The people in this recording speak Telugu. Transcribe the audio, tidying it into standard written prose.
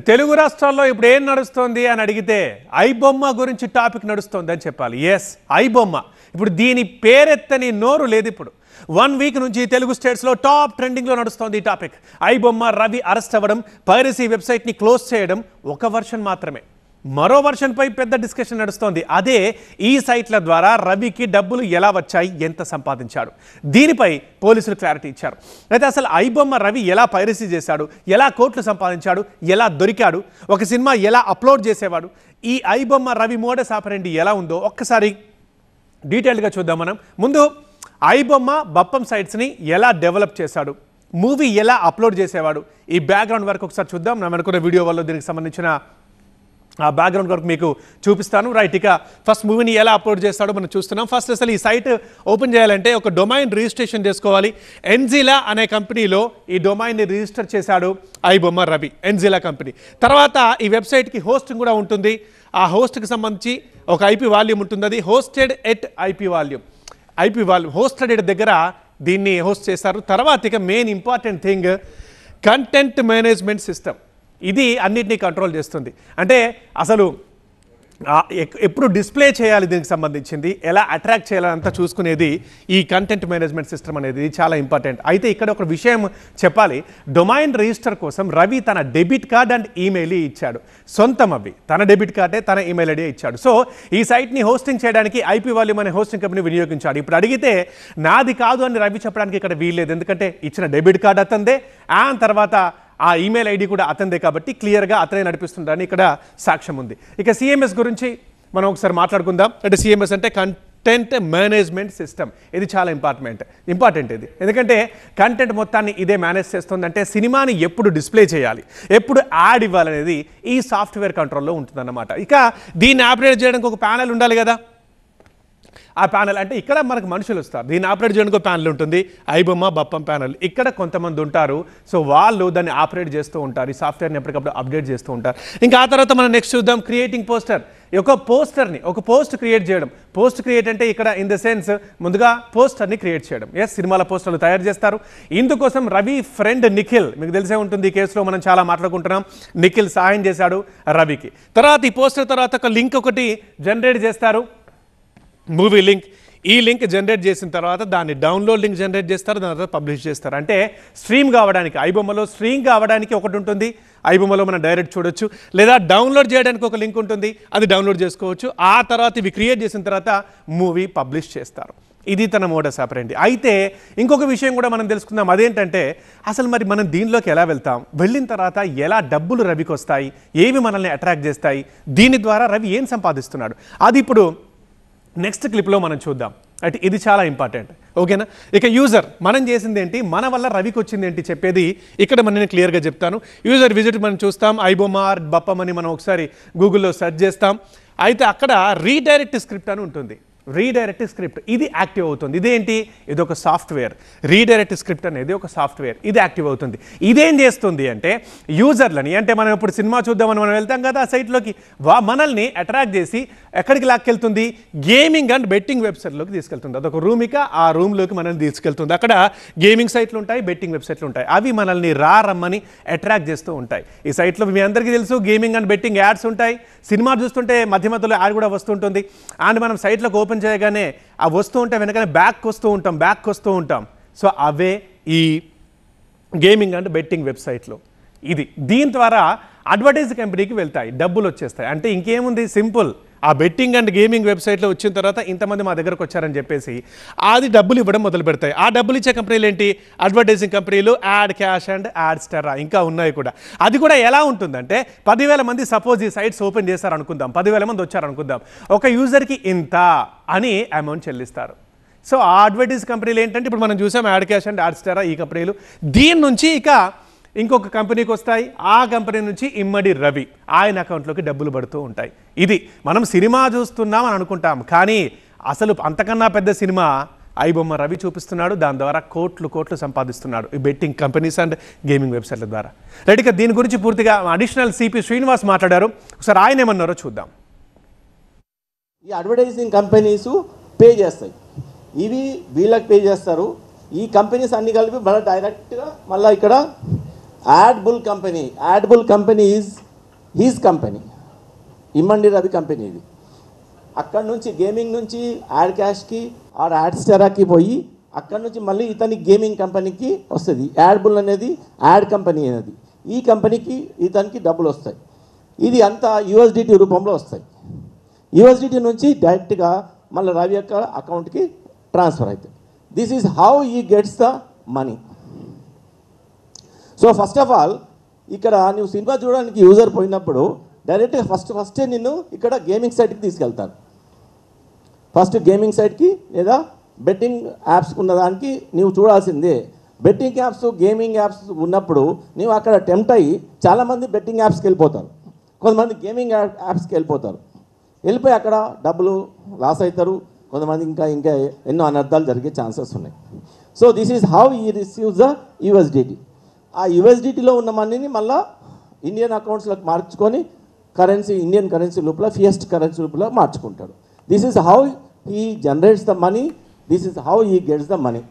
తెలుగు రాష్ట్రాల్లో ఇప్పుడు ఏం నడుస్తోంది అని అడిగితే ఐబొమ్మ గురించి టాపిక్ నడుస్తోంది అని చెప్పాలి. ఎస్, ఐబొమ్మ. ఇప్పుడు దీని పేరెత్తని నోరు లేదు. ఇప్పుడు 1 వీక్ నుంచి తెలుగు స్టేట్స్లో టాప్ ట్రెండింగ్లో నడుస్తోంది ఈ టాపిక్. ఐబొమ్మ రవి అరెస్ట్ అవ్వడం, పైరసీ వెబ్సైట్ని క్లోజ్ చేయడం ఒక వర్షన్ మాత్రమే. మరో వర్షన్పై పెద్ద డిస్కషన్ నడుస్తోంది. అదే ఈ సైట్ల ద్వారా రవికి డబ్బులు ఎలా వచ్చాయి, ఎంత సంపాదించాడు, దీనిపై పోలీసులు క్లారిటీ ఇచ్చారు. అయితే అసలు ఐబొమ్మ రవి ఎలా పైరసీ చేశాడు, ఎలా కోట్లు సంపాదించాడు, ఎలా దొరికాడు, ఒక సినిమా ఎలా అప్లోడ్ చేసేవాడు, ఈ ఐబొమ్మ రవి మోడస్ ఆపరెండి ఎలా ఉందో ఒక్కసారి డీటెయిల్గా చూద్దాం మనం. ముందు ఐబొమ్మ బప్పం సైట్స్ని ఎలా డెవలప్ చేశాడు, మూవీ ఎలా అప్లోడ్ చేసేవాడు, ఈ బ్యాక్గ్రౌండ్ వరకు ఒకసారి చూద్దాం. నేను అనుకున్న వీడియో వల్ల దీనికి సంబంధించిన ఆ బ్యాక్గ్రౌండ్ వరకు మీకు చూపిస్తాను. రైట్, ఇక ఫస్ట్ మూవీని ఎలా అప్లోడ్ చేస్తాడో మనం చూస్తున్నాం. ఫస్ట్ అసలు ఈ సైట్ ఓపెన్ చేయాలంటే ఒక డొమైన్ రిజిస్ట్రేషన్ చేసుకోవాలి. ఎన్జిలా అనే కంపెనీలో ఈ డొమైన్ని రిజిస్టర్ చేశాడు ఐబొమ్మ రవి, ఎన్జిలా కంపెనీ. తర్వాత ఈ వెబ్సైట్కి హోస్టింగ్ కూడా ఉంటుంది. ఆ హోస్ట్కి సంబంధించి ఒక ఐపీ వాల్యూమ్ ఉంటుంది, అది hosted at IP volume. Hosted at దగ్గర దీన్ని హోస్ట్ చేశారు. తర్వాత ఇక main important thing content management system. ఇది అన్నిటినీ కంట్రోల్ చేస్తుంది. అంటే అసలు ఎప్పుడు డిస్ప్లే చేయాలి, దీనికి సంబంధించింది ఎలా అట్రాక్ట్ చేయాలంతా చూసుకునేది ఈ కంటెంట్ మేనేజ్మెంట్ సిస్టమ్ అనేది చాలా ఇంపార్టెంట్. అయితే ఇక్కడ ఒక విషయం చెప్పాలి. డొమైన్ రిజిస్టర్ కోసం రవి తన డెబిట్ కార్డ్ అండ్ ఈమెయిల్ ఇచ్చాడు. సొంతం అవి తన డెబిట్ కార్డే, తన ఈమెయిల్ ఐడి ఇచ్చాడు. సో ఈ సైట్ని హోస్టింగ్ చేయడానికి ఐపీ వాల్యూమ్ అనే హోస్టింగ్ కంపెనీ వినియోగించాడు. ఇప్పుడు అడిగితే నాది కాదు అని రవి చెప్పడానికి ఇక్కడ వీల్లేదు. ఎందుకంటే ఇచ్చిన డెబిట్ కార్డ్ అతందే, అండ్ తర్వాత ఆ ఈమెయిల్ ఐడి కూడా అతందే, కాబట్టి క్లియర్గా అతనే నడిపిస్తుందని ఇక్కడ సాక్ష్యం ఉంది. ఇక సిఎంఎస్ గురించి మనం ఒకసారి మాట్లాడుకుందాం. అంటే సిఎంఎస్ అంటే కంటెంట్ మేనేజ్మెంట్ సిస్టమ్. ఇది చాలా ఇంపార్టెంట్ ఇది. ఎందుకంటే కంటెంట్ మొత్తాన్ని ఇదే మేనేజ్ చేస్తుంది. అంటే సినిమాని ఎప్పుడు డిస్ప్లే చేయాలి, ఎప్పుడు యాడ్ ఇవ్వాలనేది ఈ సాఫ్ట్వేర్ కంట్రోల్లో ఉంటుందన్నమాట. ఇక దీన్ని ఆపరేట్ చేయడానికి ఒక ప్యానెల్ ఉండాలి కదా. ఆ ప్యానెల్ అంటే ఇక్కడ మనకు మనుషులు వస్తారు, దీన్ని ఆపరేట్ చేయడానికి ఒక ప్యానెల్ ఉంటుంది, ఐబొమ్మ బప్పం ప్యానెల్. ఇక్కడ కొంతమంది ఉంటారు, సో వాళ్ళు దాన్ని ఆపరేట్ చేస్తూ ఉంటారు, ఈ సాఫ్ట్వేర్ని ఎప్పటికప్పుడు అప్డేట్ చేస్తూ ఉంటారు. ఇంకా ఆ తర్వాత మనం నెక్స్ట్ చూద్దాం క్రియేటింగ్ పోస్టర్. ఒక పోస్టర్ని, ఒక పోస్ట్ క్రియేట్ చేయడం. పోస్ట్ క్రియేట్ అంటే ఇక్కడ ఇన్ ద సెన్స్ ముందుగా పోస్టర్ని క్రియేట్ చేయడం. ఎస్, సినిమాల పోస్టర్లు తయారు చేస్తారు. ఇందుకోసం రవి ఫ్రెండ్ నిఖిల్, మీకు తెలిసే ఉంటుంది, ఈ కేసులో మనం చాలా మాట్లాడుకుంటున్నాం, నిఖిల్ సహాయం చేశాడు రవికి. తర్వాత ఈ పోస్టర్ తర్వాత ఒక లింక్ ఒకటి జనరేట్ చేస్తారు, మూవీ లింక్. ఈ లింక్ జనరేట్ చేసిన తర్వాత దాన్ని డౌన్లోడ్ లింక్ జనరేట్ చేస్తారు, దాని తర్వాత పబ్లిష్ చేస్తారు. అంటే స్ట్రీమ్ కావడానికి, ఐబొమ్మలో స్ట్రీమ్ కావడానికి ఒకటి ఉంటుంది, ఐబొమ్మలో మనం డైరెక్ట్ చూడొచ్చు, లేదా డౌన్లోడ్ చేయడానికి ఒక లింక్ ఉంటుంది, అది డౌన్లోడ్ చేసుకోవచ్చు. ఆ తర్వాత ఇవి క్రియేట్ చేసిన తర్వాత మూవీ పబ్లిష్ చేస్తారు. ఇది తన మోడస్ ఆపరెండి. అయితే ఇంకొక విషయం కూడా మనం తెలుసుకుందాం. అదేంటంటే అసలు మరి మనం దీనిలోకి ఎలా వెళ్తాం, వెళ్ళిన తర్వాత ఎలా డబ్బులు రవికి వస్తాయి, ఏవి మనల్ని అట్రాక్ట్ చేస్తాయి, దీని ద్వారా రవి ఏం సంపాదిస్తున్నాడు, అది ఇప్పుడు నెక్స్ట్ క్లిప్లో మనం చూద్దాం. అంటే ఇది చాలా ఇంపార్టెంట్, ఓకేనా. ఇక యూజర్ మనం చేసింది ఏంటి, మన వల్ల రవికి వచ్చింది ఏంటి చెప్పేది ఇక్కడ నేను క్లియర్గా చెప్తాను. యూజర్ విజిట్ మనం చూస్తాం, ఐబొమ్మ బప్పం అని మనం ఒకసారి గూగుల్లో సెర్చ్ చేస్తాం. అయితే అక్కడ రీడైరెక్ట్ స్క్రిప్ట్ అని ఉంటుంది. రీడైరెక్ట్ స్క్రిప్ట్ ఇది యాక్టివ్ అవుతుంది. ఇదేంటి, ఇది ఒక సాఫ్ట్వేర్. రీడైరెక్ట్ స్క్రిప్ట్ అనేది ఒక సాఫ్ట్వేర్, ఇది యాక్టివ్ అవుతుంది. ఇదేం చేస్తుంది అంటే యూజర్లని, అంటే మనం ఇప్పుడు సినిమా చూద్దామని మనం వెళ్తాం కదా ఆ సైట్లోకి, మనల్ని అట్రాక్ట్ చేసి ఎక్కడికి లాక్కెళ్తుంది, గేమింగ్ అండ్ బెట్టింగ్ వెబ్సైట్లోకి తీసుకెళ్తుంది. అదొక రూమ్, ఇక ఆ రూమ్లోకి మనల్ని తీసుకెళ్తుంది. అక్కడ గేమింగ్ సైట్లు ఉంటాయి, బెట్టింగ్ వెబ్సైట్లు ఉంటాయి, అవి మనల్ని రమ్మని అట్రాక్ట్ చేస్తూ ఉంటాయి. ఈ సైట్లో మీ అందరికీ తెలుసు గేమింగ్ అండ్ బెట్టింగ్ యాడ్స్ ఉంటాయి. సినిమా చూస్తుంటే మధ్య మధ్యలో యాడ్ కూడా వస్తుంటుంది. అండ్ మనం సైట్లోకి ఓపెన్ చేయగానే ఆ వస్తూ ఉంటే వెనకనే బ్యాక్ వస్తూ ఉంటాం. సో అవే ఈ గేమింగ్ అండ్ బెట్టింగ్ వెబ్సైట్లో. ఇది దీని ద్వారా అడ్వర్టైజ్ కంపెనీకి వెళ్తాయి, డబ్బులు వచ్చేస్తాయి. అంటే ఇంకేముంది, సింపుల్. ఆ బెట్టింగ్ అండ్ గేమింగ్ వెబ్సైట్లో వచ్చిన తర్వాత ఇంతమంది మా దగ్గరకు వచ్చారని చెప్పేసి అది డబ్బులు ఇవ్వడం మొదలు పెడతాయి. ఆ డబ్బులు ఇచ్చే కంపెనీలు ఏంటి, అడ్వర్టైజింగ్ కంపెనీలు, add cash and add star, ఇంకా ఉన్నాయి కూడా. అది కూడా ఎలా ఉంటుందంటే 10,000 మంది సపోజ్ ఈ సైట్స్ ఓపెన్ చేశారనుకుందాం, 10,000 మంది వచ్చారనుకుందాం, ఒక యూజర్కి ఇంత అని అమౌంట్ చెల్లిస్తారు. సో ఆ అడ్వర్టైజ్ కంపెనీలు ఏంటంటే ఇప్పుడు మనం చూసాం add cash and add star, ఈ కంపెనీలు. దీని నుంచి ఇక ఇంకొక కంపెనీకి వస్తాయి, ఆ కంపెనీ నుంచి ఇమ్మడి రవి ఆయన అకౌంట్లోకి డబ్బులు పడుతూ ఉంటాయి. ఇది మనం సినిమా చూస్తున్నాం అని అనుకుంటాం, కానీ అసలు అంతకన్నా పెద్ద సినిమా ఐబొమ్మ రవి చూపిస్తున్నాడు. దాని ద్వారా కోట్లు సంపాదిస్తున్నాడు ఈ బెట్టింగ్ కంపెనీస్ అండ్ గేమింగ్ వెబ్సైట్ల ద్వారా. రైట్, ఇక దీని గురించి పూర్తిగా అడిషనల్ సిపి శ్రీనివాస్ మాట్లాడారు. ఒకసారి ఆయన ఏమన్నారో చూద్దాం. ఈ అడ్వర్టైజింగ్ కంపెనీస్ పే చేస్తాయి, ఇవి వీళ్ళకి పే చేస్తారు. ఈ కంపెనీస్ అన్ని కలిపి మళ్ళీ డైరెక్ట్గా మళ్ళీ ఇక్కడ యాడ్బుల్ కంపెనీ ఈజ్ హీజ్ కంపెనీ, ఇమ్మండి రవి కంపెనీ ఇది. అక్కడ నుంచి గేమింగ్ నుంచి యాడ్ క్యాష్కి ఆర్ యాడ్ స్టారాకి పోయి అక్కడ నుంచి మళ్ళీ ఇతని గేమింగ్ కంపెనీకి వస్తుంది. యాడ్బుల్ అనేది యాడ్ కంపెనీ అనేది, ఈ కంపెనీకి ఇతనికి డబ్బులు వస్తాయి. ఇది అంతా యూఎస్డిటీ రూపంలో వస్తాయి. యూఎస్డిటీ నుంచి డైరెక్ట్గా మళ్ళీ రవి యొక్క అకౌంట్కి ట్రాన్స్ఫర్ అవుతాయి. దిస్ ఈజ్ హౌ ఈ gets the money. So first of all ఇక్కడ నువ్వు సినిమా చూడడానికి యూజర్ పోయినప్పుడు డైరెక్ట్గా ఫస్టే నిన్ను ఇక్కడ గేమింగ్ సైట్కి తీసుకెళ్తాను. ఫస్ట్ గేమింగ్ సైట్కి లేదా బెట్టింగ్ యాప్స్ ఉన్నదానికి నీవు చూడాల్సిందే. బెట్టింగ్ యాప్స్ గేమింగ్ యాప్స్ ఉన్నప్పుడు నీవు అక్కడ టెంప్ట్ అయ్యి చాలామంది బెట్టింగ్ యాప్స్కి వెళ్ళిపోతారు, కొంతమంది గేమింగ్ యాప్స్కి వెళ్ళిపోయి అక్కడ డబ్బులు లాస్ అవుతారు, కొంతమంది ఇంకా ఎన్నో అనర్థాలు జరిగే ఛాన్సెస్ ఉన్నాయి. So this is how he receives the USDT. ఆ యూఎస్డిటీలో ఉన్న మనీని మళ్ళీ ఇండియన్ అకౌంట్స్లోకి మార్చుకొని ఇండియన్ కరెన్సీ లోపల ఫియట్ కరెన్సీ లోపల మార్చుకుంటాడు. This is how he generates the money, this is how he gets the money.